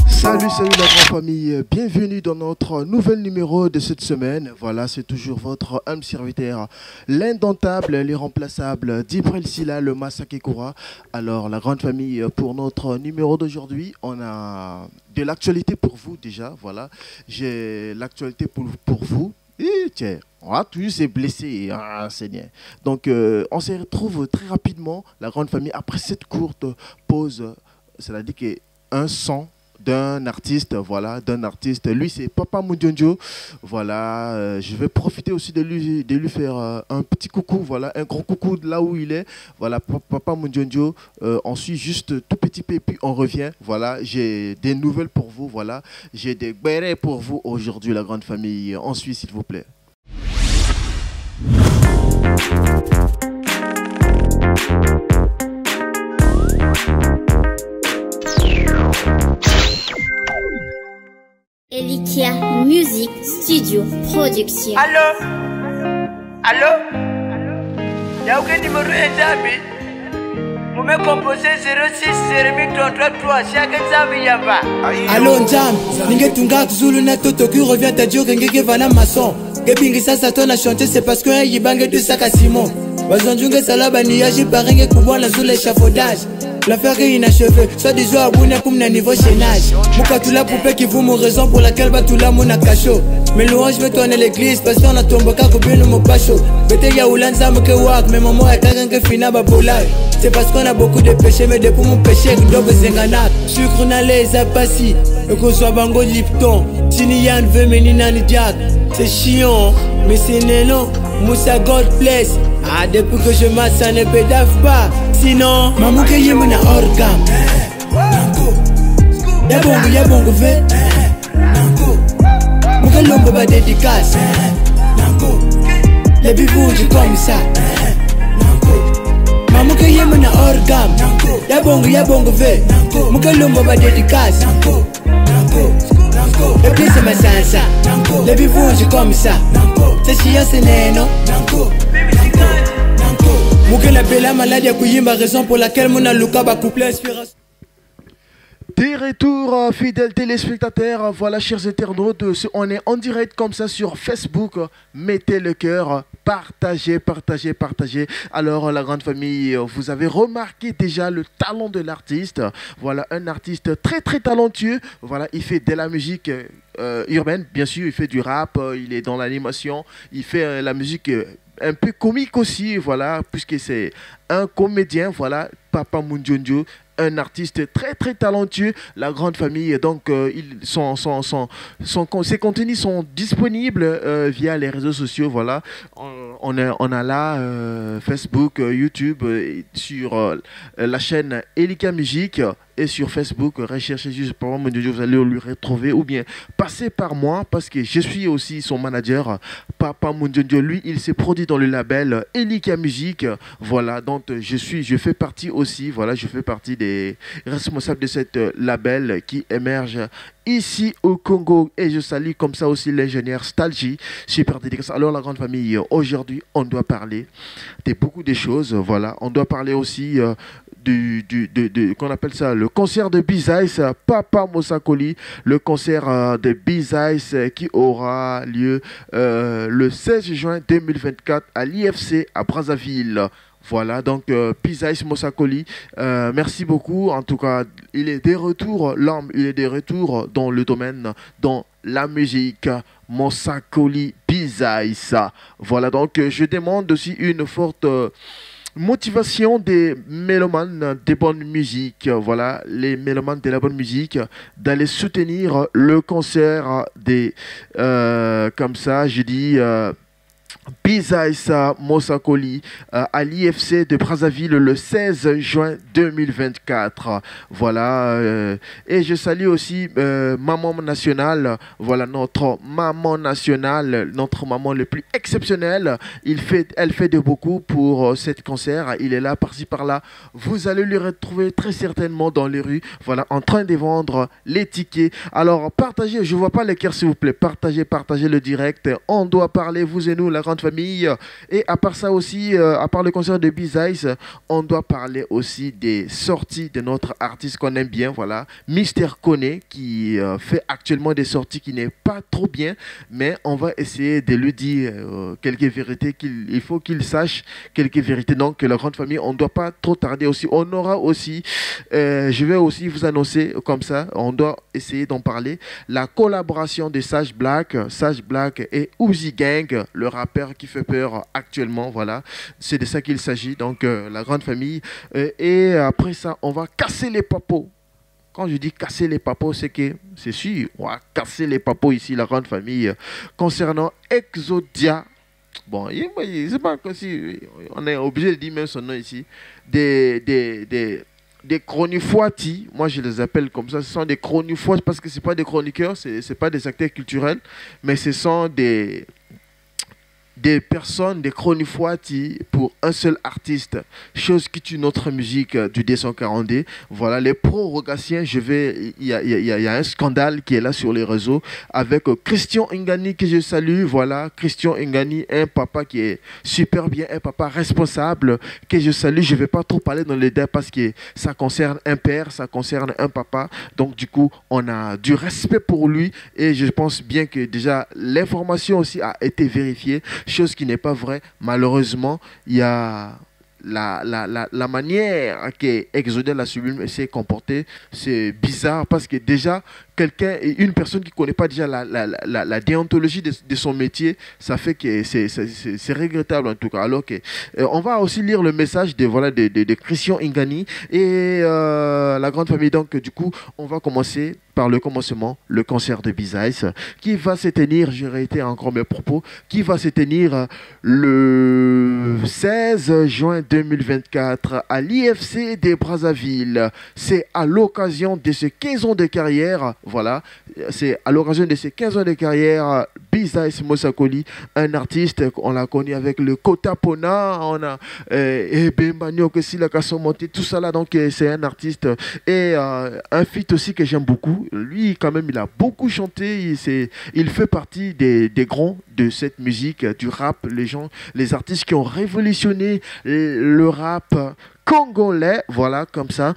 Salut la grande famille, bienvenue dans notre nouvel numéro de cette semaine. Voilà, c'est toujours votre âme serviteur, l'indomptable, l'irremplaçable, Djibril Silla, le Massakekoura. Alors la grande famille, pour notre numéro d'aujourd'hui, on a de l'actualité pour vous déjà. Voilà, j'ai l'actualité pour vous. Et tiens, on a tous ces blessés, Seigneur. Donc on se retrouve très rapidement, la grande famille, après cette courte pause. C'est-à-dire qu'un son d'un artiste, voilà, d'un artiste. Lui, c'est Papa Mundionjo. Voilà, je vais profiter aussi de lui faire un petit coucou, voilà, un grand coucou de là où il est. Voilà, Papa Mundionjo. On suit juste tout petit peu et puis on revient. Voilà, j'ai des nouvelles pour vous, voilà. J'ai des bérets pour vous aujourd'hui, la grande famille. On suit, s'il vous plaît. Elikia Music Studio Production. Allô? Allô? Y'a aucun numéro établi? Vous me composez 06 33 chaque examen yaba. Allô Njam, ningetunga Zulu na toto qui revient à Dieu ngeke vala maçon. Gebingi sasa tona chanter c'est parce que yibange de saka Simon. Bazonjunge salaba ni yaji parenge kubwana sur l'échafaudage. L'affaire est inachevée, soit des jours à Bouna comme un niveau chaînage. Moukatoula poupée qui vous mon raison pour laquelle Batoula mon akacho. Mais louange me tourne l'église parce qu'on a tombé qu'à couper le mot pacho. Bete ya oulanza mke wak, mais maman est kagange fina babolage. C'est parce qu'on a beaucoup de péchés, mais depuis mon péché, que dobe zenganat. Sucre na les apassi, et qu'on soit bango Lipton. Sini yan veut menina ni diak. C'est chiant, mais c'est nénon. Moussa God bless. Ah, depuis que je masse, ça ne pédave pas. Sinon, maman que y'a mon organe. Y'a bon fait. Mouka l'ombre va dédicace. Les bibous du comme ça. Maman que y'a mon organe. Y'a bon fait. Mouka l'ombre va dédicace. Et puis c'est ma salsa. Les bibous du comme ça. C'est chiant, c'est néno. Moukela Bella maladie à Kouyimba, raison pour laquelle mon alouka va coupler inspiration. Des retours, fidèles téléspectateurs, voilà chers internautes, on est en direct comme ça sur Facebook, mettez le cœur, partagez. Alors la grande famille, vous avez remarqué déjà le talent de l'artiste, voilà un artiste très talentueux, voilà il fait de la musique urbaine, bien sûr il fait du rap, il est dans l'animation, il fait la musique un peu comique aussi, voilà, puisque c'est un comédien, voilà, Papa Mundionjo, un artiste très talentueux, la grande famille. Donc, ses contenus sont disponibles via les réseaux sociaux, voilà. On a là Facebook, YouTube, sur la chaîne Elikia Music. Et sur Facebook, recherchez juste Papa Mundionjo, vous allez le retrouver ou bien passez par moi parce que je suis aussi son manager. Papa Mundionjo, lui, il s'est produit dans le label Elikia Music. Voilà, donc je fais partie aussi, voilà, je fais partie des responsables de cette label qui émerge ici au Congo. Et je salue comme ça aussi l'ingénieur Stalji, super dédicace. Alors la grande famille, aujourd'hui, on doit parler de beaucoup de choses, voilà. On doit parler aussi qu'on appelle ça le concert de Bizaïs, Papa Mosakoli, le concert de Bizaïs qui aura lieu le 16 juin 2024 à l'IFC à Brazzaville. Voilà, donc Bizaïs Mosakoli, merci beaucoup. En tout cas, il est de retour, l'homme, il est de retour dans le domaine, dans la musique. Mosakoli Bizaïs. Voilà, donc je demande aussi une forte motivation des mélomanes de bonne musique, voilà, les mélomanes de la bonne musique, d'aller soutenir le concert des, comme ça, je dis, Bizaïs Mosakoli à l'IFC de Brazzaville le 16 juin 2024. Voilà, et je salue aussi Maman Nationale, voilà notre maman nationale, notre maman le plus exceptionnelle. Elle fait de beaucoup pour cet concert. Il est là, par-ci par-là. Vous allez le retrouver très certainement dans les rues, voilà, en train de vendre les tickets. Alors partagez, je vois pas les cœurs s'il vous plaît, partagez le direct. On doit parler, vous et nous, la grande grande famille. Et à part ça aussi, à part le concert de B-Ice, on doit parler aussi des sorties de notre artiste qu'on aime bien, voilà, Mister Kone, qui fait actuellement des sorties qui n'est pas trop bien, mais on va essayer de lui dire quelques vérités il faut qu'il sache quelques vérités. Donc la grande famille, on ne doit pas trop tarder aussi. On aura aussi, je vais aussi vous annoncer comme ça, on doit essayer d'en parler, la collaboration de Sage Black et Uzi Gang, le rappeur qui fait peur actuellement, voilà, c'est de ça qu'il s'agit. Donc la grande famille, et après ça, on va casser les papos. Quand je dis casser les papos, c'est que, c'est sûr, on va casser les papos ici, la grande famille, concernant Exodia. Bon, c'est pas comme si on est obligé de dire même son nom ici. Des chronifuati, moi je les appelle comme ça, ce sont des chronifuati parce que ce n'est pas des chroniqueurs, ce n'est pas des acteurs culturels, mais ce sont des personnes, des chronifuati pour un seul artiste, chose qui tue notre musique du D140D. Voilà, les prorogations, il y a un scandale qui est là sur les réseaux avec Christian Ngani que je salue. Voilà, Christian Ngani, un papa qui est super bien, un papa responsable que je salue. Je ne vais pas trop parler dans les détails parce que ça concerne un père, ça concerne un papa. Donc du coup, on a du respect pour lui et je pense bien que déjà l'information aussi a été vérifiée. Chose qui n'est pas vraie. Malheureusement, il y a la manière que Exodia la Sublime s'est comportée, c'est bizarre parce que déjà, une personne qui ne connaît pas déjà la déontologie de son métier, ça fait que c'est regrettable en tout cas. Alors que on va aussi lire le message de Christian Ngani et la grande famille. Donc du coup, on va commencer par le commencement, le concert de B-Ice qui va se tenir, je réitère encore mes propos, qui va se tenir le 16 juin 2024 à l'IFC des Brazzaville. C'est à l'occasion de ces 15 ans de carrière. Voilà, c'est à l'occasion de ces 15 ans de carrière, B-Ice Mosakoli, un artiste, on l'a connu avec le Kota Pona, on a Bembanyo que si la casse montée, tout ça là, donc c'est un artiste et un feat aussi que j'aime beaucoup. Lui, quand même, il a beaucoup chanté, il fait partie des grands de cette musique, du rap, les artistes qui ont révolutionné le rap congolais, voilà, comme ça.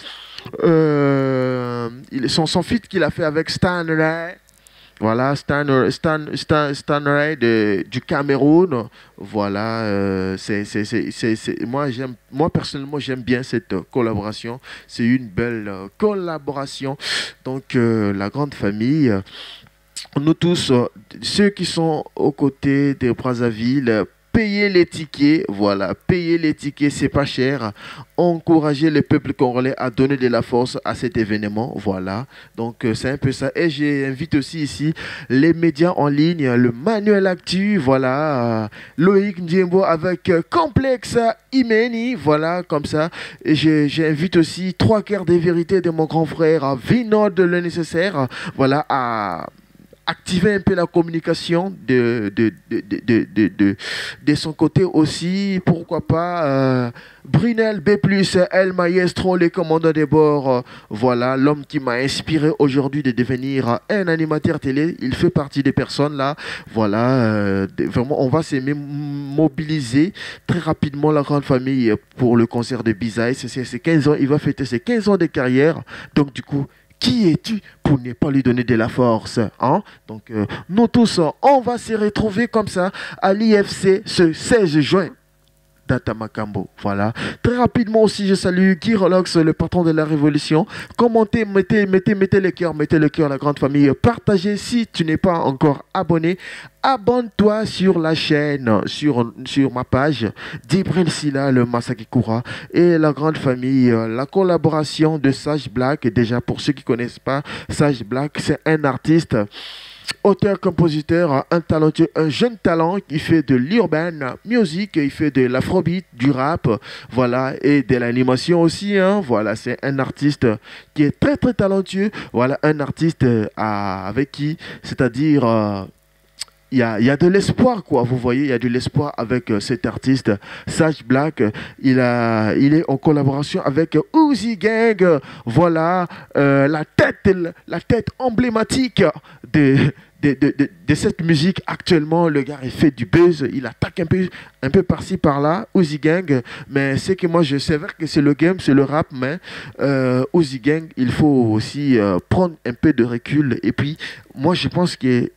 Son feat qu'il a fait avec Stan Ray, voilà, Stan Ray du Cameroun, voilà, moi personnellement j'aime bien cette collaboration, c'est une belle collaboration. Donc la grande famille, nous tous, ceux qui sont aux côtés des Brazzaville, payez les tickets, voilà, payez les tickets, c'est pas cher. Encourager le peuple congolais à donner de la force à cet événement, voilà. Donc c'est un peu ça. Et j'invite aussi ici les médias en ligne, le Manuel Actu, voilà, Loïc Ndiembo avec Complexe Imeni, voilà, comme ça. Et j'invite aussi 3/4 des vérités de mon grand frère Vinod le nécessaire, voilà, à activer un peu la communication de son côté aussi, pourquoi pas Brunel B+, El Maestro, les commandants des bords, voilà, l'homme qui m'a inspiré aujourd'hui de devenir un animateur télé, il fait partie des personnes là, voilà, vraiment on va se mobiliser très rapidement, la grande famille, pour le concert de B-Ice, c'est 15 ans, il va fêter ses 15 ans de carrière, donc du coup, qui es-tu pour ne pas lui donner de la force, hein? Donc, nous tous, on va se retrouver comme ça à l'IFC ce 16 juin. Data Makambo, voilà. Très rapidement aussi, je salue Guy Rolox, le patron de la Révolution. Commentez, mettez le cœur, la grande famille. Partagez si tu n'es pas encore abonné. Abonne-toi sur la chaîne, sur ma page d'Ibril Silla, le Masakikura et la grande famille. La collaboration de Sage Black, déjà pour ceux qui ne connaissent pas, Sage Black, c'est un artiste, auteur-compositeur, un talentueux, un jeune talent qui fait de l'urban music, il fait de l'afrobeat, du rap, voilà, et de l'animation aussi, hein, voilà, c'est un artiste qui est très très talentueux, voilà, un artiste avec qui, c'est-à-dire il y a de l'espoir, quoi, vous voyez, il y a de l'espoir avec cet artiste, Sage Black, il est en collaboration avec Uzi Gang, voilà, la tête emblématique de de cette musique actuellement. Le gars, il fait du buzz, il attaque un peu par-ci, par-là, Uzi Gang. Mais c'est que moi, je sais que c'est le game, c'est le rap, mais Uzi Gang, il faut aussi prendre un peu de recul. Et puis, moi, je pense que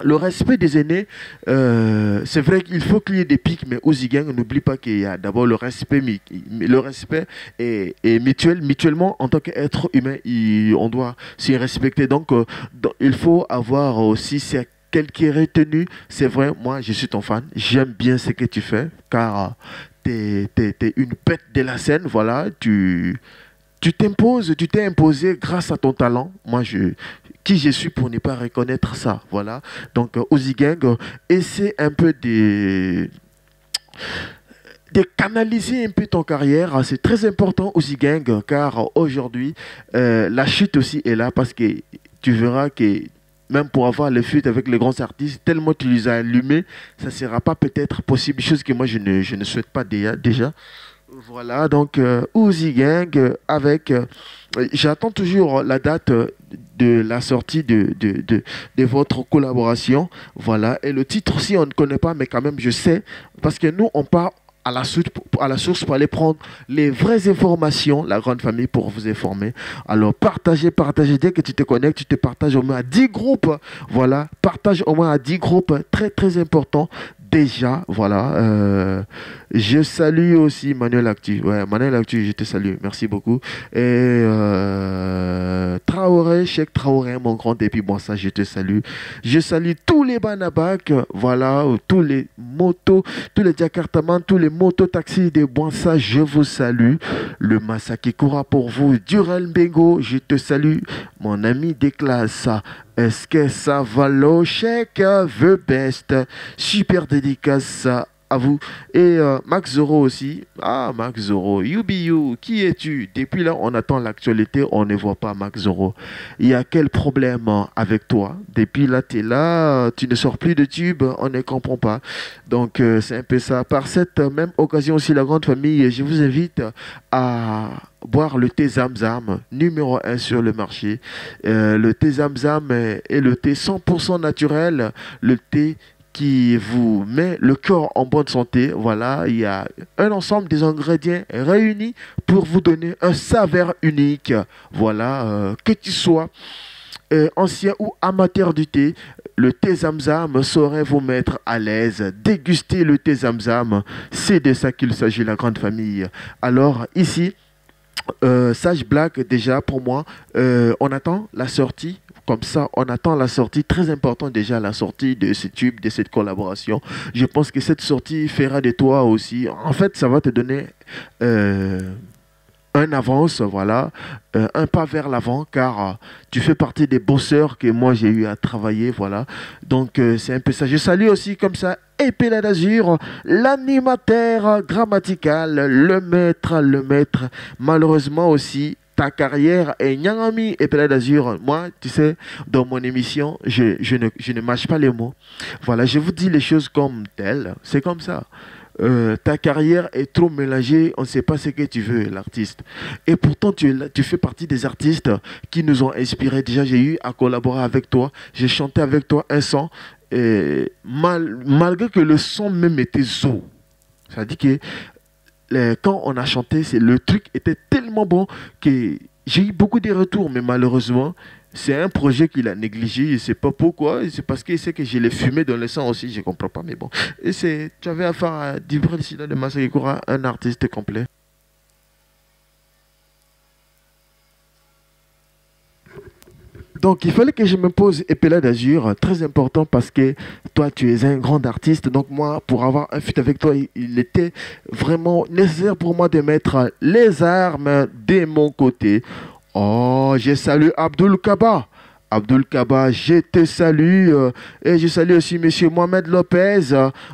le respect des aînés, c'est vrai qu'il faut qu'il y ait des pics, mais Uzi Gang, n'oublie pas qu'il y a d'abord le respect. Le respect est mutuellement, en tant qu'être humain, on doit s'y respecter. Donc, il faut avoir aussi quelques retenues. C'est vrai, moi, je suis ton fan. J'aime bien ce que tu fais, car t'es une bête de la scène. Voilà, tu t'es imposé grâce à ton talent. Moi, qui je suis pour ne pas reconnaître ça, voilà. Donc, Uzi Gang, essaie un peu de canaliser un peu ton carrière. C'est très important, Uzi Gang, car aujourd'hui, la chute aussi est là, parce que tu verras que même pour avoir les fuites avec les grands artistes, tellement tu les as allumés, ça ne sera pas peut-être possible, chose que moi je ne souhaite pas déjà. Voilà, donc Uzi Gang avec... j'attends toujours la date de la sortie de votre collaboration. Voilà, et le titre aussi, on ne connaît pas, mais quand même, je sais, parce que nous, on part à la source pour aller prendre les vraies informations, la grande famille, pour vous informer. Alors, partagez. Dès que tu te connectes, tu te partages au moins à 10 groupes. Voilà, partage au moins à 10 groupes, très, très important. Déjà, voilà. Je salue aussi Manuel Actu. Ouais, Manuel Actu, je te salue. Merci beaucoup. Et Traoré, Cheikh Traoré, mon grand début, bon, ça, je te salue. Je salue tous les Banabac, voilà, tous les motos, tous les Jakartaman, tous les mototaxis de Bonsa, je vous salue. Le Masaki Koura pour vous. Durel Bengo, je te salue. Mon ami des classes. Est-ce que ça va le chèque? The best. Super dédicace à vous. Et Max Zoro aussi. Ah, Max Zoro. You, qui es-tu? Depuis là, on attend l'actualité, on ne voit pas Max Zoro. Il y a quel problème avec toi? Depuis là, tu es là, tu ne sors plus de tube, on ne comprend pas. Donc, c'est un peu ça. Par cette même occasion aussi, la grande famille, je vous invite à boire le thé Zamzam, numéro 1 sur le marché. Le thé Zamzam est le thé 100% naturel, le thé qui vous met le corps en bonne santé. Voilà, il y a un ensemble des ingrédients réunis pour vous donner un saveur unique. Voilà, que tu sois ancien ou amateur du thé, le thé Zamzam saurait vous mettre à l'aise. Dégustez le thé Zamzam, c'est de ça qu'il s'agit, la grande famille. Alors ici, Sage Black, déjà pour moi, on attend la sortie. Comme ça, on attend la sortie, très important déjà, la sortie de ce tube, de cette collaboration. Je pense que cette sortie fera de toi aussi. En fait, ça va te donner un avance, voilà, un pas vers l'avant, car tu fais partie des bosseurs que moi j'ai eu à travailler, voilà. Donc c'est un peu ça. Je salue aussi comme ça Epela d'Azur, l'animateur grammatical, le maître. Malheureusement aussi, ta carrière est Nyangami Epela d'Azur. Moi, tu sais, dans mon émission, je ne mâche pas les mots. Voilà, je vous dis les choses comme telles. C'est comme ça. Ta carrière est trop mélangée, on ne sait pas ce que tu veux, l'artiste. Et pourtant, tu fais partie des artistes qui nous ont inspirés. Déjà, j'ai eu à collaborer avec toi. J'ai chanté avec toi un son. Et malgré que le son même était zo. Ça dit que quand on a chanté, le truc était tellement bon que j'ai eu beaucoup de retours, mais malheureusement, c'est un projet qu'il a négligé. Je ne sais pas pourquoi. C'est parce qu'il sait que je l'ai fumé dans le sang aussi. Je ne comprends pas, mais bon. Et tu avais affaire à Dibril Sina de Masaki Koura, un artiste complet. Donc, il fallait que je me pose Epela d'Azur, très important parce que toi, tu es un grand artiste. Donc, moi, pour avoir un feat avec toi, il était vraiment nécessaire pour moi de mettre les armes de mon côté. Oh, je salue Abdul Kaba. Abdul Kaba, je te salue. Et je salue aussi monsieur Mohamed Lopez.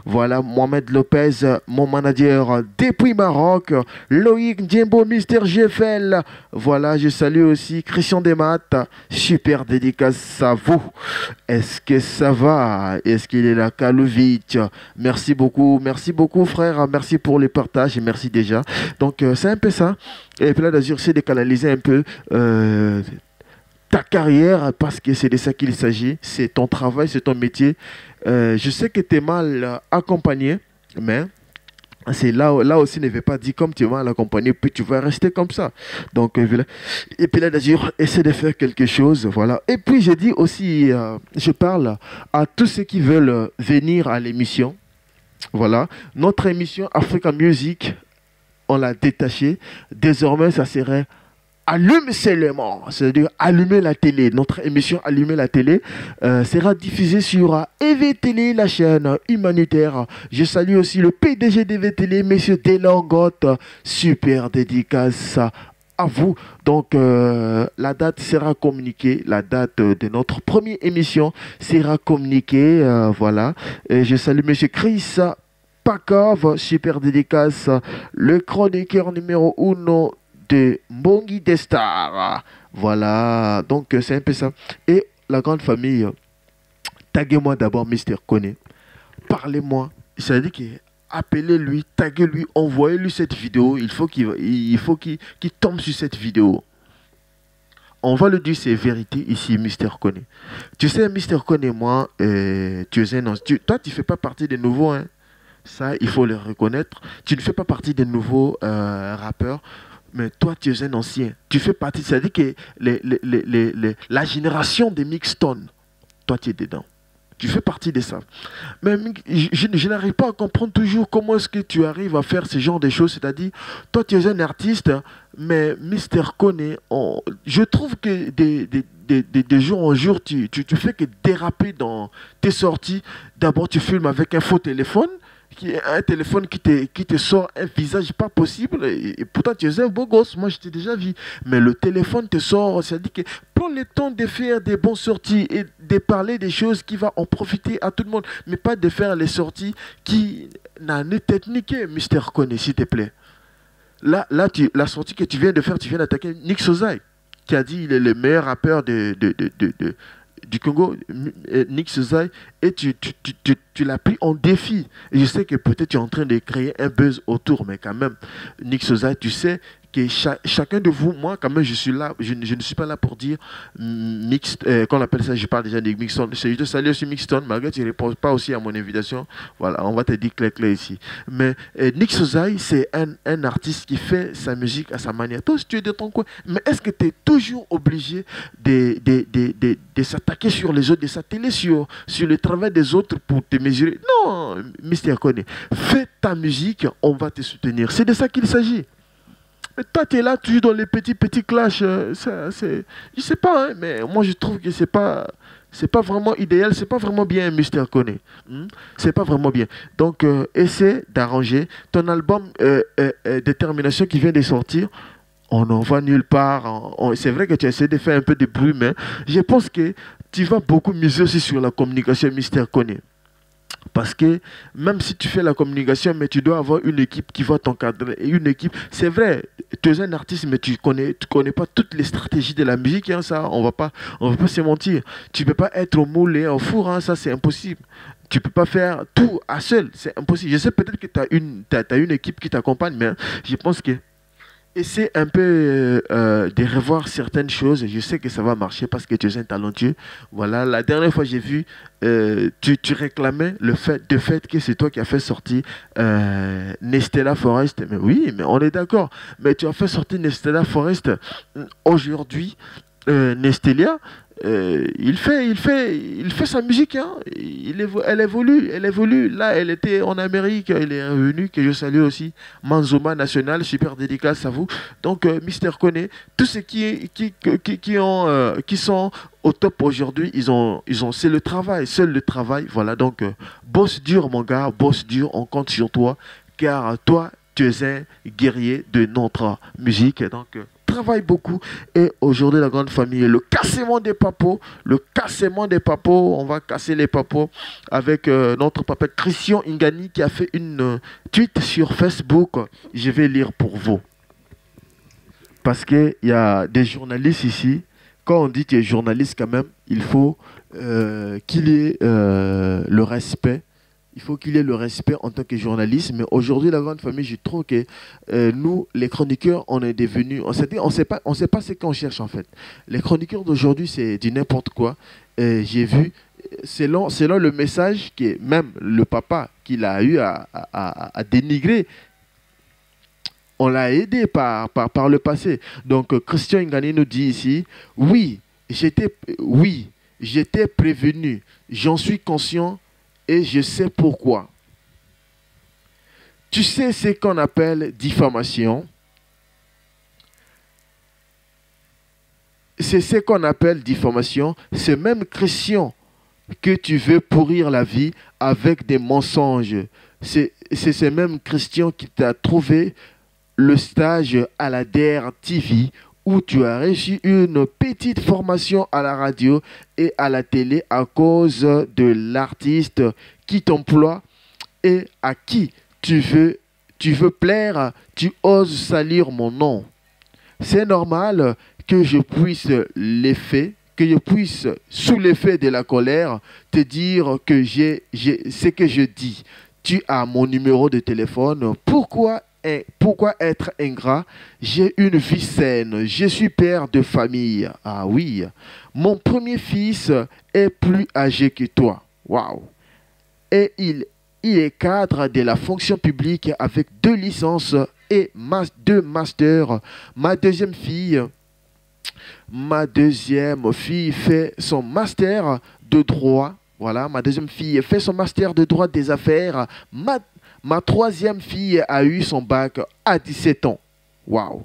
Voilà, Mohamed Lopez, mon manager depuis Maroc. Loïc Djembo, Mister GFL. Voilà, je salue aussi Christian Demat. Super dédicace à vous. Est-ce que ça va? Est-ce qu'il est là, Kalovic? Merci beaucoup frère. Merci pour les partages et merci déjà. Donc, c'est un peu ça. Et puis là, d'Azur, c'est de canaliser un peu ta carrière, parce que c'est de ça qu'il s'agit. C'est ton travail, c'est ton métier. Je sais que tu es mal accompagné, mais c'est là aussi, ne veut pas dire comme tu es mal accompagné, puis tu vas rester comme ça. Donc, voilà. Et puis là, d'ailleurs, essaie de faire quelque chose. Voilà. Et puis, j'ai dit aussi, je parle à tous ceux qui veulent venir à l'émission. Voilà. Notre émission Africa Music, on l'a détachée. Désormais, ça serait Allume seulement, c'est-à-dire allumer la télé. Notre émission Allumer la télé sera diffusée sur EV Télé, la chaîne humanitaire. Je salue aussi le PDG d'EV Télé, monsieur Delangotte. Super dédicace à vous. Donc, la date sera communiquée. La date de notre première émission sera communiquée. Voilà. Et je salue monsieur Chris Pakov, super dédicace, le chroniqueur numéro 1 de Mbongi des Stars. Voilà, donc c'est un peu ça. Et la grande famille, taguez-moi d'abord Mister Kone. Parlez-moi. C'est-à-dire que appelez-lui, taguez-lui, envoyez-lui cette vidéo. Il faut qu'il tombe sur cette vidéo. On va le dire, c'est vérité ici, Mister Kone. Tu sais, Mister Kone, moi, tu es un toi, tu ne fais pas partie des nouveaux, hein. Ça, il faut le reconnaître. Tu ne fais pas partie des nouveaux rappeurs. Mais toi, tu es un ancien. Tu fais partie, c'est-à-dire que la génération des Mixstone, toi, tu es dedans. Tu fais partie de ça. Mais je n'arrive pas à comprendre toujours comment est-ce que tu arrives à faire ce genre de choses. C'est-à-dire, toi, tu es un artiste, mais Mister Kone, je trouve que de jour en jour, tu fais que déraper dans tes sorties. D'abord, tu filmes avec un faux téléphone. Un téléphone qui te sort un visage pas possible, et pourtant tu es un beau gosse, moi je t'ai déjà vu, mais le téléphone te sort, c'est-à-dire que prends le temps de faire des bonnes sorties et de parler des choses qui vont en profiter à tout le monde, mais pas de faire les sorties qui n'en est techniqué, Mister Kone, s'il te plaît. Là la sortie que tu viens de faire, tu viens d'attaquer Nick Sozai, qui a dit il est le meilleur rappeur du Congo, Nick Sozai, et tu l'as pris en défi. Et je sais que peut-être tu es en train de créer un buzz autour, mais quand même, Nick Sozai, tu sais que chacun de vous, moi quand même, je suis là, je ne suis pas là pour dire qu'on appelle ça, je parle déjà de Mixstone. Je te salue aussi Mixstone, malgré que tu ne réponds pas aussi à mon invitation. Voilà, on va te dire clair ici. Mais Nick Sozai, c'est un artiste qui fait sa musique à sa manière. Toi, si tu es de ton coin, mais est-ce que tu es toujours obligé de s'attaquer sur les autres, de s'atteler sur le travail des autres pour te mesurer? Non, Mister Kone, fais ta musique, on va te soutenir. C'est de ça qu'il s'agit. Toi, tu es là, toujours dans les petits clashs. Je sais pas, hein, mais moi, je trouve que c'est pas vraiment idéal, c'est pas vraiment bien, Mister Kone. C'est pas vraiment bien. Donc, essaie d'arranger ton album Détermination qui vient de sortir. On n'en va nulle part. C'est vrai que tu essaies de faire un peu de bruit, mais je pense que tu vas beaucoup miser aussi sur la communication, Mister Kone. Parce que même si tu fais la communication, mais tu dois avoir une équipe qui va t'encadrer. Et une équipe, c'est vrai, tu es un artiste, mais tu connais pas toutes les stratégies de la musique. Hein, ça, on va pas se mentir. Tu ne peux pas être au moule et au four, hein, ça c'est impossible. Tu ne peux pas faire tout à seul, c'est impossible. Je sais peut-être que tu as une équipe qui t'accompagne, mais je pense que essaie un peu de revoir certaines choses. Je sais que ça va marcher parce que tu es un talentueux. Voilà, la dernière fois j'ai vu, tu réclamais le fait que c'est toi qui as fait sortir Nestella Forest. Mais oui, mais on est d'accord. Mais tu as fait sortir Nestella Forest aujourd'hui. Nestelia, il fait sa musique, hein. Elle évolue. Là, elle était en Amérique, elle est revenue, que je salue aussi. Manzoma National, super dédicace à vous. Donc, Mister Kone, tous ceux qui sont au top aujourd'hui, c'est le travail, seul le travail. Voilà, donc, bosse dur, mon gars, bosse dur, on compte sur toi, car toi, tu es un guerrier de notre musique. Donc, travaille beaucoup. Et aujourd'hui, la grande famille, le cassement des papos, on va casser les papos avec notre papa Christian Ingani qui a fait une tweet sur Facebook. Je vais lire pour vous. Parce qu'il y a des journalistes ici. Quand on dit que tu es journaliste quand même, il faut qu'il y ait le respect. il faut qu'il y ait le respect en tant que journaliste. Mais aujourd'hui, la grande famille, je trouve que nous, les chroniqueurs, on est devenus... On ne sait pas ce qu'on cherche en fait. Les chroniqueurs d'aujourd'hui, c'est du n'importe quoi. J'ai vu, selon le message que même le papa qu'il a eu à dénigrer, on l'a aidé par le passé. Donc, Christian Ngani nous dit ici, oui, j'étais prévenu, j'en suis conscient et je sais pourquoi. Tu sais ce qu'on appelle diffamation. C'est ce qu'on appelle diffamation. C'est même Christian que tu veux pourrir la vie avec des mensonges. C'est ce même Christian qui t'a trouvé le stage à la DER TV où tu as reçu une petite formation à la radio et à la télé à cause de l'artiste qui t'emploie et à qui tu veux plaire, tu oses salir mon nom. C'est normal que je puisse sous l'effet de la colère, te dire que ce que je dis. Tu as mon numéro de téléphone. Pourquoi être ingrat? J'ai une vie saine. Je suis père de famille. Ah oui. Mon premier fils est plus âgé que toi. Waouh. Et il est cadre de la fonction publique avec 2 licences et 2 masters. Ma deuxième fille fait son master de droit. Voilà, ma deuxième fille fait son master de droit des affaires. Ma troisième fille a eu son bac à 17 ans. Waouh.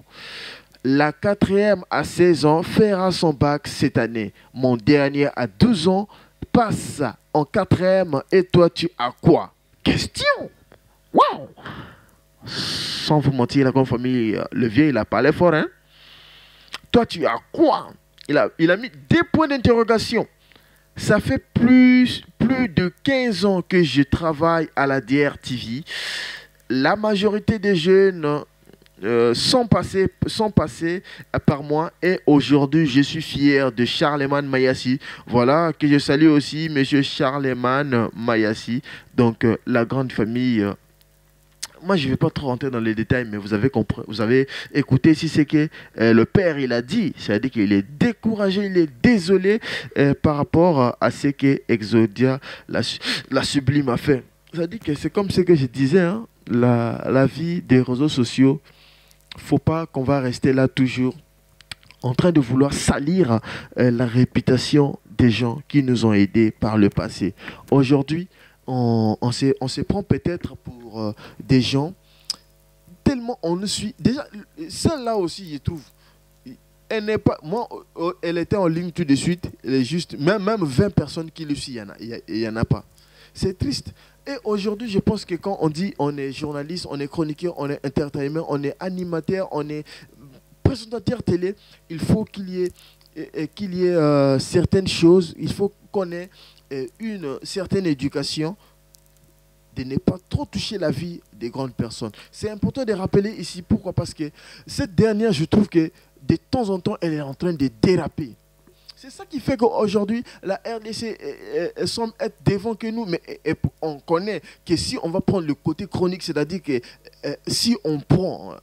La 4e à 16 ans fera son bac cette année. Mon dernier à 12 ans passe en 4e. Et toi, tu as quoi? Question. Waouh. Sans vous mentir, la grande famille, le vieux, il a parlé fort, hein? Toi, tu as quoi? Il a mis 2 points d'interrogation. Ça fait plus de 15 ans que je travaille à la DER TV. La majorité des jeunes sont passés par moi et aujourd'hui, je suis fier de Charlemagne Mayassi. Voilà, que je salue aussi monsieur Charlemagne Mayassi. Donc, la grande famille... moi, je ne vais pas trop rentrer dans les détails, mais vous avez compris, vous avez écouté si c'est que le père, il a dit, c'est-à-dire qu'il est découragé, il est désolé par rapport à ce que Exodia, la sublime, a fait. C'est-à-dire que c'est comme ce que je disais, hein, la vie des réseaux sociaux, il ne faut pas qu'on va rester là toujours en train de vouloir salir la réputation des gens qui nous ont aidés par le passé. Aujourd'hui, on se prend peut-être pour des gens tellement on ne suit déjà celle-là aussi, je trouve, elle n'est pas, moi elle était en ligne tout de suite, elle est juste même 20 personnes qui le suivent, il y en a pas. C'est triste. Et aujourd'hui, je pense que quand on dit on est journaliste, on est chroniqueur, on est entertainer, on est animateur, on est présentateur télé, il faut qu'il y ait certaines choses, il faut qu'on ait une certaine éducation, de ne pas trop toucher la vie des grandes personnes. C'est important de rappeler ici, pourquoi? Parce que cette dernière, je trouve que de temps en temps, elle est en train de déraper. C'est ça qui fait qu'aujourd'hui, la RDC semble être devant que nous, mais on connaît que si on va prendre le côté chronique, c'est-à-dire que si on prend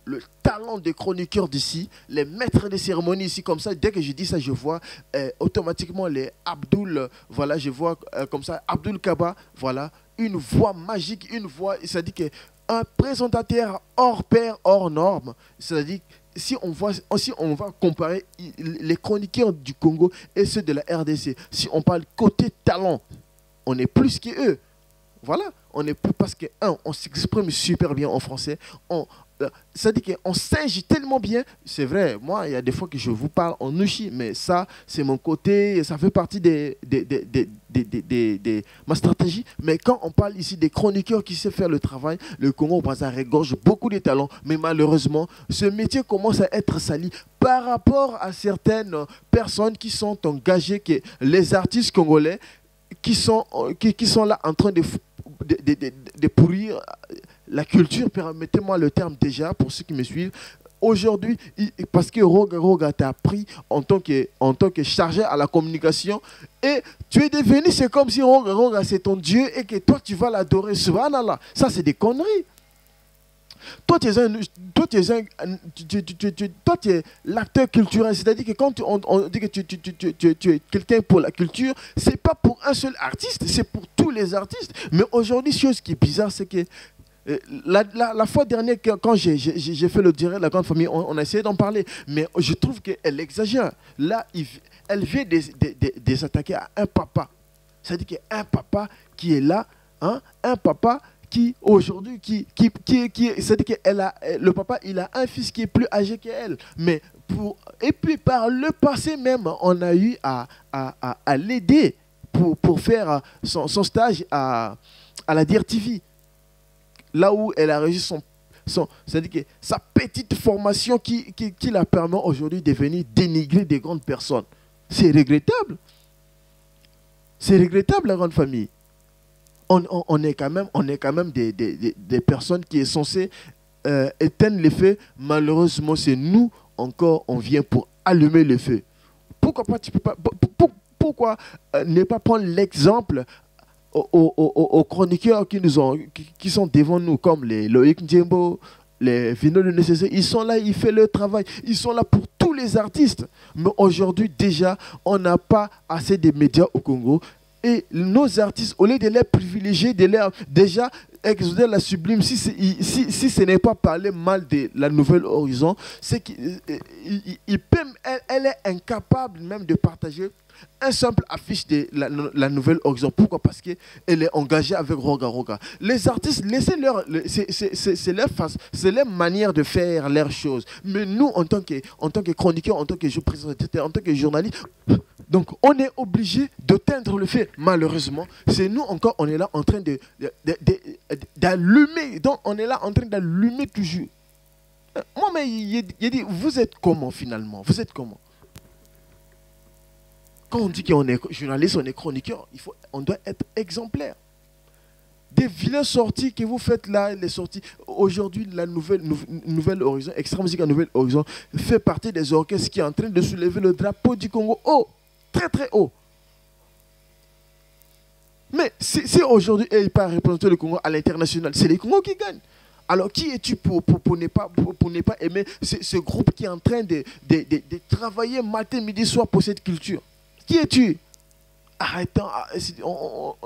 le talent des chroniqueurs d'ici, les maîtres des cérémonies ici, comme ça, dès que je dis ça, je vois automatiquement les Abdoul, voilà, je vois comme ça, Abdoul Kaba, voilà, une voix magique, une voix, c'est-à-dire qu'un présentateur hors pair, hors norme, c'est-à-dire si on va comparer les chroniqueurs du Congo et ceux de la RDC, si on parle côté talent, on est plus qu'eux. Voilà, on est plus parce que, on s'exprime super bien en français, c'est-à-dire qu'on singe tellement bien. C'est vrai, moi, il y a des fois que je vous parle en nushi, mais ça, c'est mon côté, ça fait partie de ma stratégie. Mais quand on parle ici des chroniqueurs qui savent faire le travail, le Congo-Brazzaville regorge beaucoup de talents. Mais malheureusement, ce métier commence à être sali par rapport à certaines personnes qui sont engagées, que les artistes congolais qui sont là en train de pourrir la culture, permettez-moi le terme déjà, pour ceux qui me suivent, aujourd'hui, parce que Roga Roga t'a pris en tant que chargé à la communication, et tu es devenu, c'est comme si Roga Roga c'est ton Dieu et que toi tu vas l'adorer. Subhanallah, ça c'est des conneries. Toi, tu es l'acteur culturel. C'est-à-dire que quand on dit que tu es quelqu'un pour la culture, c'est pas pour un seul artiste, c'est pour tous les artistes. Mais aujourd'hui, chose qui est bizarre, c'est que la fois dernière, quand j'ai fait le direct de la grande famille, on a essayé d'en parler, mais je trouve qu'elle exagère. Là, elle vient des attaquer à un papa. C'est-à-dire qu'il y a un papa qui est là, hein, un papa qui aujourd'hui, c'est-à-dire que le papa, il a un fils qui est plus âgé qu'elle. Et puis par le passé même, on a eu à l'aider pour faire son stage à la DIRTV. Là où elle a réussi c'est-à-dire que sa petite formation qui la permet aujourd'hui de venir dénigrer des grandes personnes. C'est regrettable. C'est regrettable, la grande famille. On est quand même des personnes qui sont censées éteindre les feux. Malheureusement, c'est nous encore, on vient pour allumer le feu. Pourquoi pourquoi ne pas prendre l'exemple aux chroniqueurs qui sont devant nous, comme les Loïc Ndjembo, les Vino de Nécessaire. Ils sont là, ils font leur travail. Ils sont là pour tous les artistes. Mais aujourd'hui, déjà, on n'a pas assez de médias au Congo. Et nos artistes, au lieu de les privilégier, de les déjà exoder la sublime, si ce n'est pas parler mal de la Nouvelle Horizon, c'est qu'elle est incapable même de partager un simple affiche de la Nouvelle Horizon. Pourquoi? Parce qu'elle est engagée avec Roga Roga. Les artistes, laissez-leur, c'est leur manière de faire leurs choses. Mais nous, en tant que chroniqueurs, en tant que présentateur, en tant que journaliste, donc on est obligé de teindre le fait. Malheureusement, c'est nous encore, on est là en train d'allumer. Donc on est là en train d'allumer toujours. Moi, mais il dit, vous êtes comment finalement? Vous êtes comment? Quand on dit qu'on est journaliste, on est chroniqueur, on doit être exemplaire. Des vilains sorties que vous faites là, les sorties. Aujourd'hui, la nouvelle Horizon, Extra Musique à Nouvelle Horizon, fait partie des orchestres qui est en train de soulever le drapeau du Congo haut, très très haut. Mais si aujourd'hui, il n'est pas représenter le Congo à l'international, c'est les Congos qui gagnent. Alors, qui es-tu pour ne pas aimer ce groupe qui est en train de travailler matin, midi, soir pour cette culture? Qui es-tu? Arrêtons,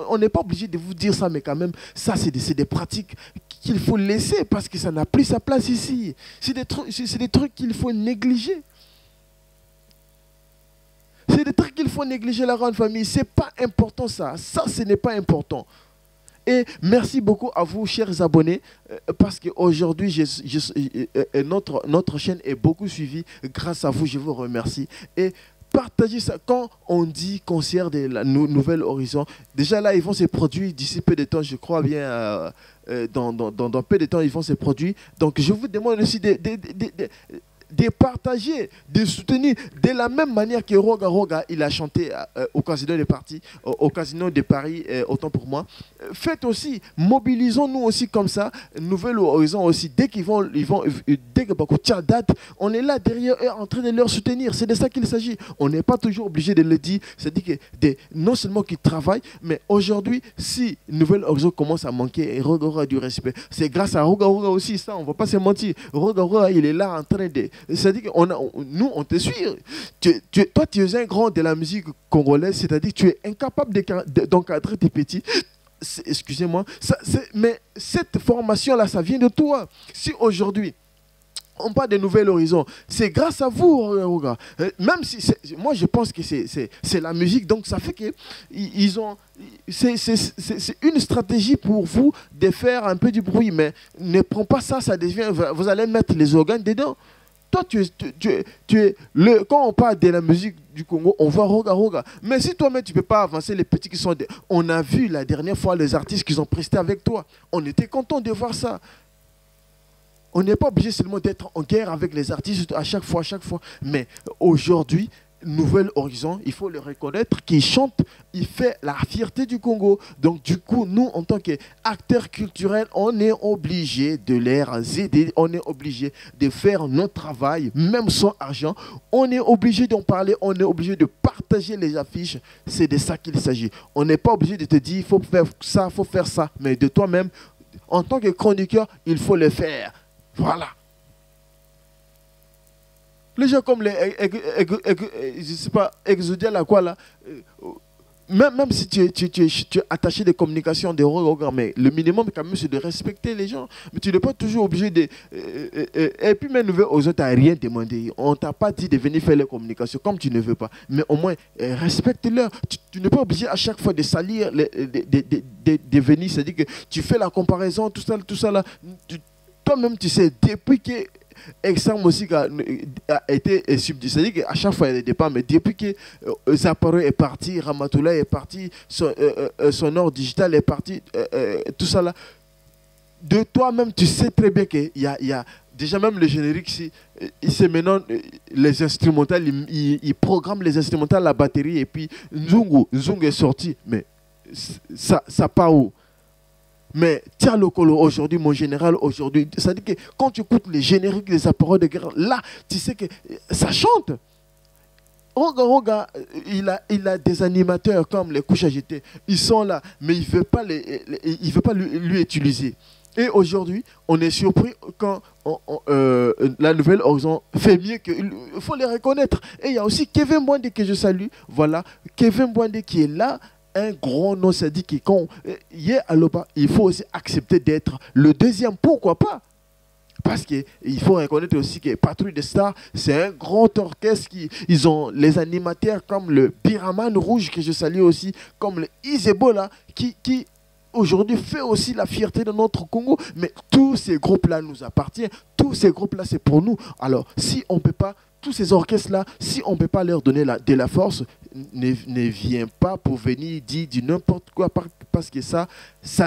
on n'est pas obligé de vous dire ça, mais quand même, ça, c'est des pratiques qu'il faut laisser parce que ça n'a plus sa place ici. C'est des trucs qu'il faut négliger. C'est des trucs qu'il faut négliger, la grande famille. Ce n'est pas important, ça. Ça, ce n'est pas important. Et merci beaucoup à vous, chers abonnés, parce qu'aujourd'hui, notre chaîne est beaucoup suivie. Grâce à vous, je vous remercie. Et partagez ça. Quand on dit concert de la Nouvelle Horizon, déjà là, ils vont se produire d'ici peu de temps, je crois bien, dans peu de temps, ils vont se produire. Donc, je vous demande aussi de partager, de soutenir de la même manière que Roga Roga, il a chanté au Casino de Paris, autant pour moi. Faites aussi, mobilisons-nous aussi comme ça, Nouvelle Horizon aussi, dès que Bakotia date, on est là derrière eux en train de leur soutenir, c'est de ça qu'il s'agit. On n'est pas toujours obligé de le dire, c'est-à-dire que non seulement qu'ils travaillent, mais aujourd'hui, si Nouvelle Horizon commence à manquer, Roga Roga a du respect, c'est grâce à Roga Roga aussi, ça, on ne va pas se mentir. Roga Roga, il est là en train de... C'est-à-dire que nous, on te suit. Toi, tu es un grand de la musique congolaise, c'est-à-dire que tu es incapable d'encadrer tes petits. Excusez-moi. Mais cette formation-là, ça vient de toi. Si aujourd'hui, on parle de Nouvelle Horizon, c'est grâce à vous, Roga. Même si, moi, je pense que c'est la musique, donc ça fait que c'est une stratégie pour vous de faire un peu du bruit, mais ne prends pas ça, ça devient, vous allez mettre les organes dedans. Toi, quand on parle de la musique du Congo, on voit Roga Roga. Mais si toi-même, tu ne peux pas avancer les petits qui sont... On a vu la dernière fois les artistes qui ont presté avec toi. On était content de voir ça. On n'est pas obligé seulement d'être en guerre avec les artistes à chaque fois. Mais aujourd'hui, Nouvel Horizon, il faut le reconnaître, qui chante, il fait la fierté du Congo. Donc du coup, nous, en tant qu'acteurs culturels, on est obligé de les aider, on est obligé de faire notre travail, même sans argent. On est obligé d'en parler, on est obligé de partager les affiches. C'est de ça qu'il s'agit. On n'est pas obligé de te dire, il faut faire ça, il faut faire ça. Mais de toi-même, en tant que chroniqueur, il faut le faire. Voilà. Les gens comme les, je sais pas, exodial là quoi là, même si tu es attaché de communication, de regard, mais le minimum quand même c'est de respecter les gens. Mais tu n'es pas toujours obligé de... et puis même aux autres, tu n'as rien demandé. On ne t'a pas dit de venir faire les communications comme tu ne veux pas. Mais au moins, respecte-leur. Tu n'es pas obligé à chaque fois de salir, de venir. C'est-à-dire que tu fais la comparaison, tout ça là. Toi-même, tu sais, depuis que... Exam aussi a été subdit. C'est-à-dire qu'à chaque fois il y a des départs, mais depuis que Zaparo est parti, Ramatoula est parti, Sonore Digital est parti, tout ça là, de toi-même tu sais très bien qu'il y a déjà même le générique, c'est maintenant les instrumentales, ils programment les instrumentales, la batterie, et puis Nzungu est sorti, mais ça part où? Mais tiens le colo aujourd'hui, mon général, aujourd'hui, ça dit que quand tu écoutes les génériques des appareils de guerre, là, tu sais que ça chante. Roga, il a des animateurs comme les couches agitées. Ils sont là, mais il ne veut pas, lui utiliser. Et aujourd'hui, on est surpris quand la Nouvelle Horizon fait mieux que... Il faut les reconnaître. Et il y a aussi Kevin Bwande que je salue. Voilà, Kevin Bwande qui est là. Un grand nom, ça dit que quand il faut aussi accepter d'être le deuxième, pourquoi pas? Parce qu'il faut reconnaître aussi que Patrouille des Stars, c'est un grand orchestre. Ils ont les animateurs comme le Biraman Rouge, que je salue aussi, comme le Isebola, qui aujourd'hui fait aussi la fierté de notre Congo. Mais tous ces groupes-là nous appartiennent. Tous ces groupes-là, c'est pour nous. Alors, si on ne peut pas... Tous ces orchestres-là, si on ne peut pas leur donner de la force, ne viens pas pour venir dire du n'importe quoi, parce que ça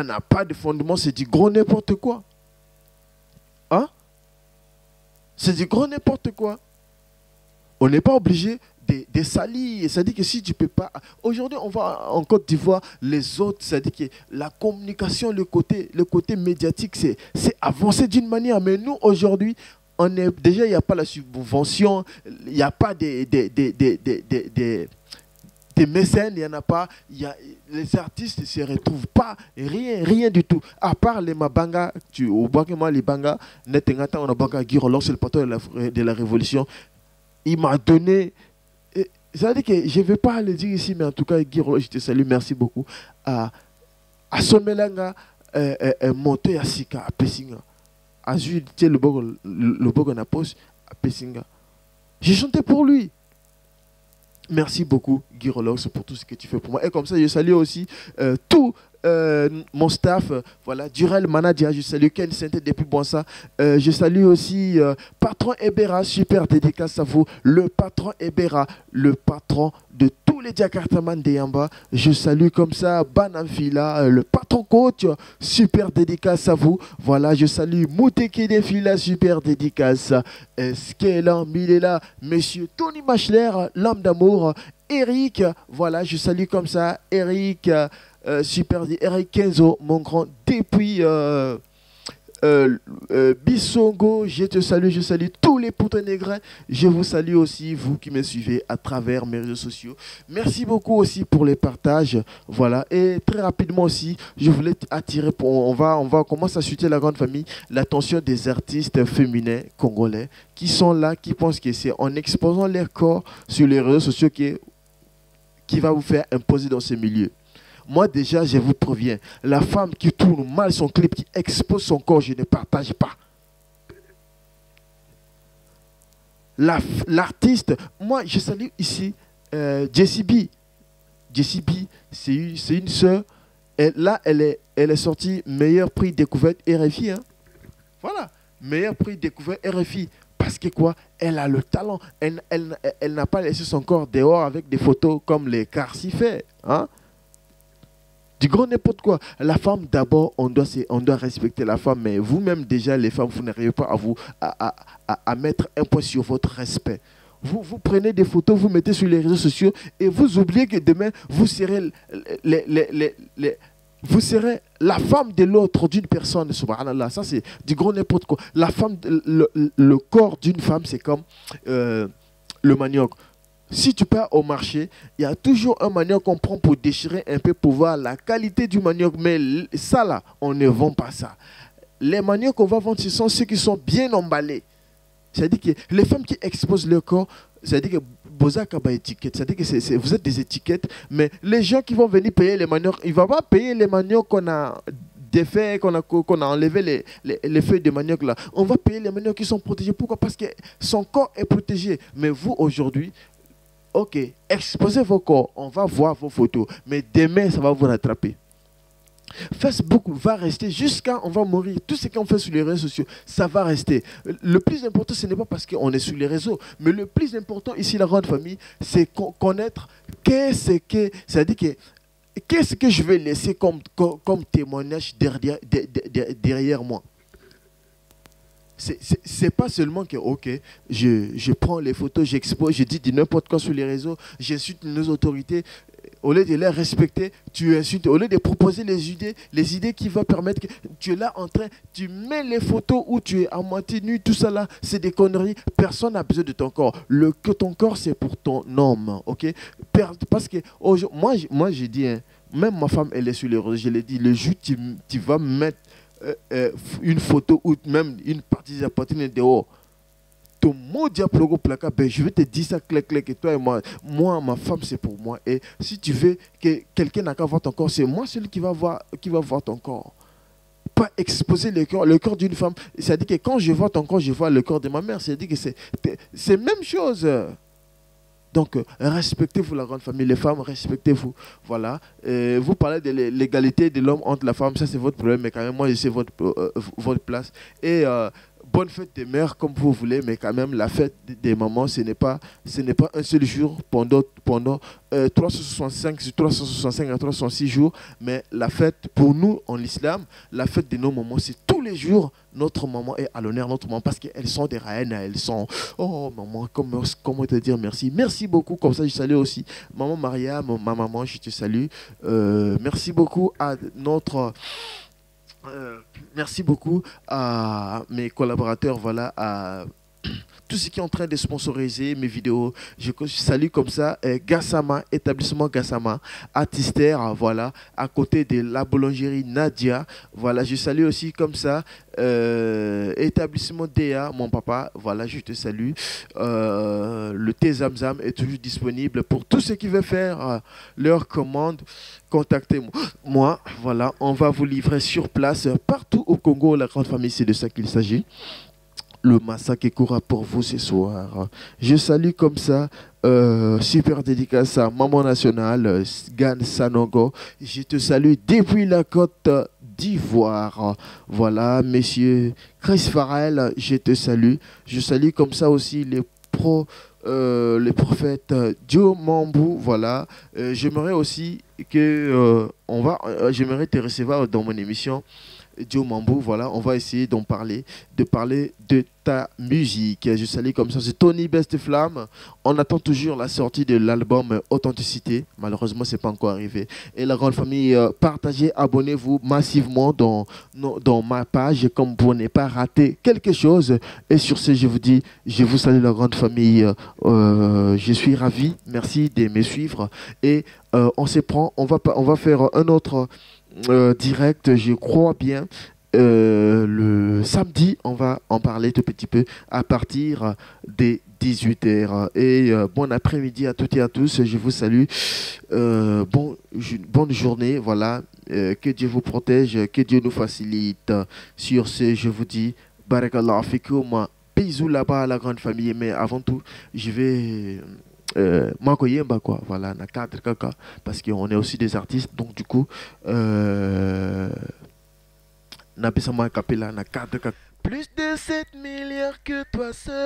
n'a pas de fondement, c'est du gros n'importe quoi. Hein? C'est du gros n'importe quoi. On n'est pas obligé de salir. Ça dit que si tu ne peux pas... Aujourd'hui, on va en Côte d'Ivoire, les autres, ça dit que la communication, le côté médiatique, c'est avancé d'une manière. Mais nous, aujourd'hui, déjà, il n'y a pas la subvention, il n'y a pas des mécènes, il n'y en a pas. Les artistes ne se retrouvent pas, rien du tout. À part les Mabanga, au Bakema, les Banga, Netengata, on a Banga Girolong, c'est le patron de la Révolution. Il m'a donné. Ça veut dire que je ne vais pas le dire ici, mais en tout cas, Girolong, je te salue, merci beaucoup. À Somelanga, Monte Asika, à Pessinga. Azul, le Bogo Napos à Pessinga. J'ai chanté pour lui. Merci beaucoup, Guy Rolox, pour tout ce que tu fais pour moi. Et comme ça, je salue aussi tout mon staff. Voilà, Durel Manadia, je salue Ken Sainte depuis Bonsa. Je salue aussi Patron Ebera, super dédicace à vous. Le patron Ebera, le patron de tous les Jakartaman de Yamba. Je salue comme ça Banamfila, le patron coach, super dédicace à vous. Voilà, je salue Mouteke Defila, super dédicace. Skelan Milela, monsieur Tony Machler, l'âme d'amour. Eric, voilà, je salue comme ça. Eric, super dit. Eric Kenzo, mon grand, depuis Bissongo, je te salue, je salue tous les Ponténégrins. Je vous salue aussi, vous qui me suivez à travers mes réseaux sociaux. Merci beaucoup aussi pour les partages. Voilà, et très rapidement aussi, je voulais attirer, on va commencer à chuter la grande famille, l'attention des artistes féminins congolais qui sont là, qui pensent que c'est en exposant leur corps sur les réseaux sociaux qui va vous faire imposer dans ce milieu. Moi déjà, je vous préviens, la femme qui tourne mal son clip, qui expose son corps, je ne partage pas. L'artiste, moi je salue ici Jessie B. Jessie B, c'est une sœur. Là, elle est sortie meilleur prix découverte RFI. Hein. Voilà, meilleur prix découverte RFI. Parce que quoi? Elle a le talent. Elle n'a pas laissé son corps dehors avec des photos comme les Carci fait. Hein? Du grand n'importe quoi. La femme, d'abord, on doit respecter la femme. Mais vous-même, déjà, les femmes, vous n'arrivez pas à mettre un point sur votre respect. Vous prenez des photos, vous mettez sur les réseaux sociaux et vous oubliez que demain, vous serez vous serez la femme de l'autre, d'une personne, subhanallah. Ça, c'est du gros n'importe quoi. La femme, le corps d'une femme, c'est comme le manioc. Si tu pars au marché, il y a toujours un manioc qu'on prend pour déchirer un peu pour voir la qualité du manioc. Mais ça, là, on ne vend pas ça. Les maniocs qu'on va vendre, ce sont ceux qui sont bien emballés. C'est-à-dire que les femmes qui exposent leur corps, c'est-à-dire que c'est-à-dire que vous êtes des étiquettes, mais les gens qui vont venir payer les maniocs, ils ne vont pas payer les maniocs qu'on a défaits, qu'on a enlevé les feuilles de manioc là. On va payer les maniocs qui sont protégés. Pourquoi? Parce que son corps est protégé. Mais vous, aujourd'hui, ok, exposez vos corps, on va voir vos photos, mais demain, ça va vous rattraper. Facebook va rester jusqu'à on va mourir. Tout ce qu'on fait sur les réseaux sociaux, ça va rester. Le plus important, ce n'est pas parce qu'on est sur les réseaux, mais le plus important ici, la grande famille, c'est connaître qu'est-ce que je vais laisser comme témoignage derrière moi. C'est pas seulement que, ok, je prends les photos, j'expose, je dis n'importe quoi sur les réseaux, j'insulte nos autorités. Au lieu de les respecter, tu insultes. Au lieu de proposer les idées qui vont permettre que tu es là en train, tu mets les photos où tu es à moitié nu, tout ça là, c'est des conneries. Personne n'a besoin de ton corps. Que ton corps, c'est pour ton homme, ok? Parce que moi j'ai dit, hein, même ma femme, elle est sur les réseaux, je l'ai dit, le jour tu vas mettre une photo ou même une partie de la poitrine dehors, ton mot diaplogo placard, ben je vais te dire ça clac et toi et moi, ma femme c'est pour moi. Et si tu veux que quelqu'un n'a qu'à voir ton corps, c'est moi celui qui va voir ton corps. Pas exposer le corps d'une femme. C'est-à-dire que quand je vois ton corps, je vois le corps de ma mère. C'est-à-dire que c'est même chose. Donc, respectez-vous la grande famille. Les femmes, respectez-vous. Voilà. Vous parlez de l'égalité de l'homme entre la femme. Ça, c'est votre problème. Mais quand même, moi, je sais votre place. Et bonne fête des mères, comme vous voulez. Mais quand même, la fête des mamans, ce n'est pas un seul jour pendant 365 à 306 jours. Mais la fête, pour nous, en l'islam, la fête de nos mamans, c'est tous les jours. Notre maman est à l'honneur, notre maman, parce qu'elles sont des reines, elles sont, oh maman, comment te dire merci. Merci beaucoup, comme ça je salue aussi maman Maria, ma maman, je te salue. Merci beaucoup à merci beaucoup à mes collaborateurs, voilà, à tous ceux qui sont en train de sponsoriser mes vidéos. Je salue comme ça Gassama, établissement Gassama, Artister, voilà, à côté de la boulangerie Nadia. Voilà, je salue aussi comme ça établissement DA, mon papa, voilà, je te salue. Le thé Zamzam est toujours disponible pour tous ceux qui veulent faire leur commande. Contactez-moi, voilà, on va vous livrer sur place partout au Congo, la grande famille, c'est de ça qu'il s'agit. Le massacre courra pour vous ce soir. Je salue comme ça, super dédicace à Maman Nationale, Gan Sanogo. Je te salue depuis la Côte d'Ivoire. Voilà, messieurs Chris Farrell, je te salue. Je salue comme ça aussi les prophètes Joe Mambou. Voilà, j'aimerais aussi que j'aimerais te recevoir dans mon émission. Joe Mambou, voilà, on va essayer de parler de ta musique. Je salue comme ça, c'est Tony Best Flamme. On attend toujours la sortie de l'album Authenticité. Malheureusement, c'est pas encore arrivé. Et la grande famille, partagez, abonnez-vous massivement dans ma page, comme pour ne pas rater quelque chose. Et sur ce, je vous dis, je vous salue la grande famille. Je suis ravi. Merci de me suivre. Et on va faire un autre direct, je crois bien, le samedi. On va en parler tout petit peu à partir des 18h. Et bon après-midi à toutes et à tous, je vous salue. Bonne journée, voilà. Que Dieu vous protège, que Dieu nous facilite. Sur ce, je vous dis barakallahu fikoum, bisous là-bas à la grande famille. Mais avant tout, je vais Makoyemba quoi, voilà, na cadre kaka, parce qu'on est aussi des artistes, donc du coup na pesa ma capella na cadre kaka. Plus de 7 milliards que toi seul.